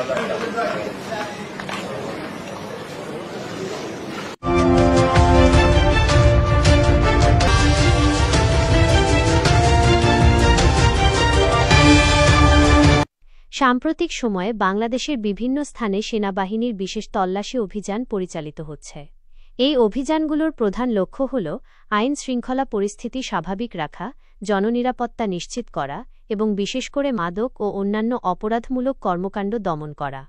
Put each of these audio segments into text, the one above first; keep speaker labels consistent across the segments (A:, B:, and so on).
A: সাম্প্রতিক সময়ে বাংলাদেশের বিভিন্ন স্থানে সেনাবাহিনীর বিশেষ তল্লাশি অভিযান পরিচালিত হচ্ছে। এই অভিযানগুলোর প্রধান লক্ষ্য হল আইন শৃঙ্খলা পরিস্থিতি স্বাভাবিক রাখা, জননিরাপত্তা নিশ্চিত করা এবং বিশেষ করে মাদক ও অন্যান্য অপরাধমূলক কর্মকাণ্ড দমন করা।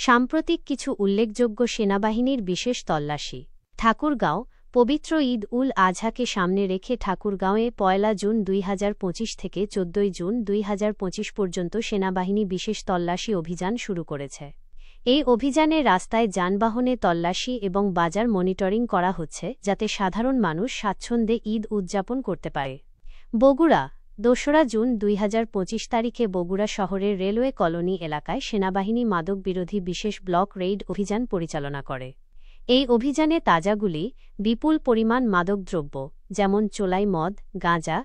A: সাম্প্রতিক কিছু উল্লেখযোগ্য সেনাবাহিনীর বিশেষ তল্লাশি। ঠাকুরগাঁও। পবিত্র ঈদ উল আজহাকে সামনে রেখে ঠাকুরগাঁওয়ে ১ জুন ২০২৫ থেকে ১৪ জুন ২০২৫ পর্যন্ত সেনাবাহিনী বিশেষ তল্লাশি অভিযান শুরু করেছে। এই অভিযানে রাস্তায় যানবাহনে তল্লাশি এবং বাজার মনিটরিং করা হচ্ছে যাতে সাধারণ মানুষ স্বাচ্ছন্দ্যে ঈদ উদযাপন করতে পারে। বগুড়া। ২রা জুন ২০২৫ তারিখে বগুড়া শহরের রেলওয়ে কলোনি এলাকায় সেনাবাহিনী মাদক বিরোধী বিশেষ ব্লক রেইড অভিযান পরিচালনা করে। এই অভিযানে তাজাগুলি, বিপুল পরিমাণ মাদকদ্রব্য যেমন চোলাই মদ, গাঁজা,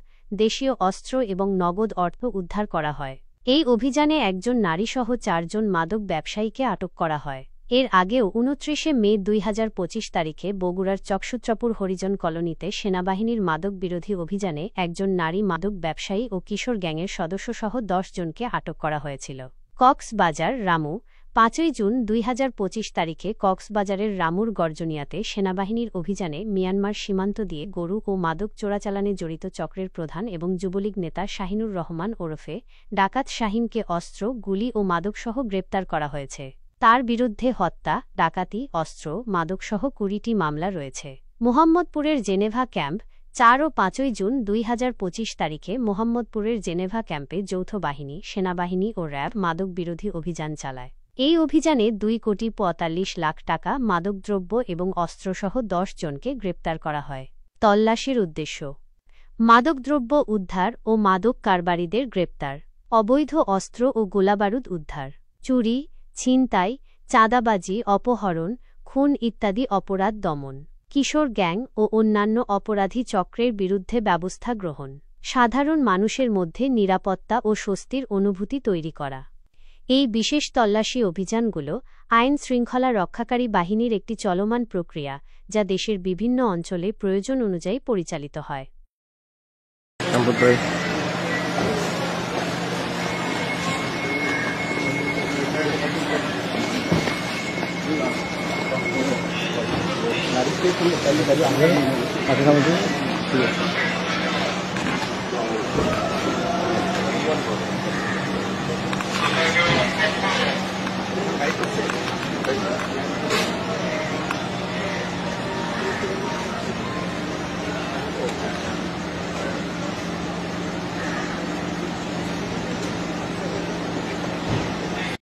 A: দেশীয় অস্ত্র এবং নগদ অর্থ উদ্ধার করা হয়। এই অভিযানে একজন নারীসহ ৪ জন মাদক ব্যবসায়ীকে আটক করা হয়। এর আগেও ২৯ মে ২০২৫ তারিখে বগুড়ার চকসুত্রপুর হরিজন কলোনিতে সেনাবাহিনীর মাদক বিরোধী অভিযানে একজন নারী মাদক ব্যবসায়ী ও কিশোর গ্যাংয়ের সদস্যসহ ১০ জনকে আটক করা হয়েছিল। কক্সবাজার। রামু। ৫ জুন ২০২৫ তারিখে কক্সবাজারের রামুর গর্জনিয়াতে সেনাবাহিনীর অভিযানে মিয়ানমার সীমান্ত দিয়ে গরু ও মাদক চোরাচালানে জড়িত চক্রের প্রধান এবং যুবলীগ নেতা শাহিনুর রহমান ওরফে ডাকাত শাহিনকে অস্ত্র, গুলি ও মাদকসহ গ্রেপ্তার করা হয়েছে। তার বিরুদ্ধে হত্যা, ডাকাতি, অস্ত্র, মাদকসহ ২০টি মামলা রয়েছে। মোহাম্মদপুরের জেনেভা ক্যাম্প। ৪ ও ৫ জুন ২০২৫ তারিখে মোহাম্মদপুরের জেনেভা ক্যাম্পে যৌথ বাহিনী, সেনাবাহিনী ও র্যাব মাদক বিরোধী অভিযান চালায়। এই অভিযানে ২,৪৫,০০,০০০ টাকা মাদকদ্রব্য এবং অস্ত্রসহ ১০ জনকে গ্রেপ্তার করা হয়। তল্লাশির উদ্দেশ্য: মাদকদ্রব্য উদ্ধার ও মাদক কারবারিদের গ্রেপ্তার, অবৈধ অস্ত্র ও গোলাবারুদ উদ্ধার, চুরি, ছিনতাই, চাঁদাবাজি, অপহরণ, খুন ইত্যাদি অপরাধ দমন, কিশোর গ্যাং ও অন্যান্য অপরাধী চক্রের বিরুদ্ধে ব্যবস্থা গ্রহণ, সাধারণ মানুষের মধ্যে নিরাপত্তা ও স্বস্তির অনুভূতি তৈরি করা। এই বিশেষ তল্লাশি অভিযানগুলো আইন শৃঙ্খলা রক্ষাকারী বাহিনীর একটি চলমান প্রক্রিয়া যা দেশের বিভিন্ন অঞ্চলে প্রয়োজন অনুযায়ী পরিচালিত হয়।
B: নারী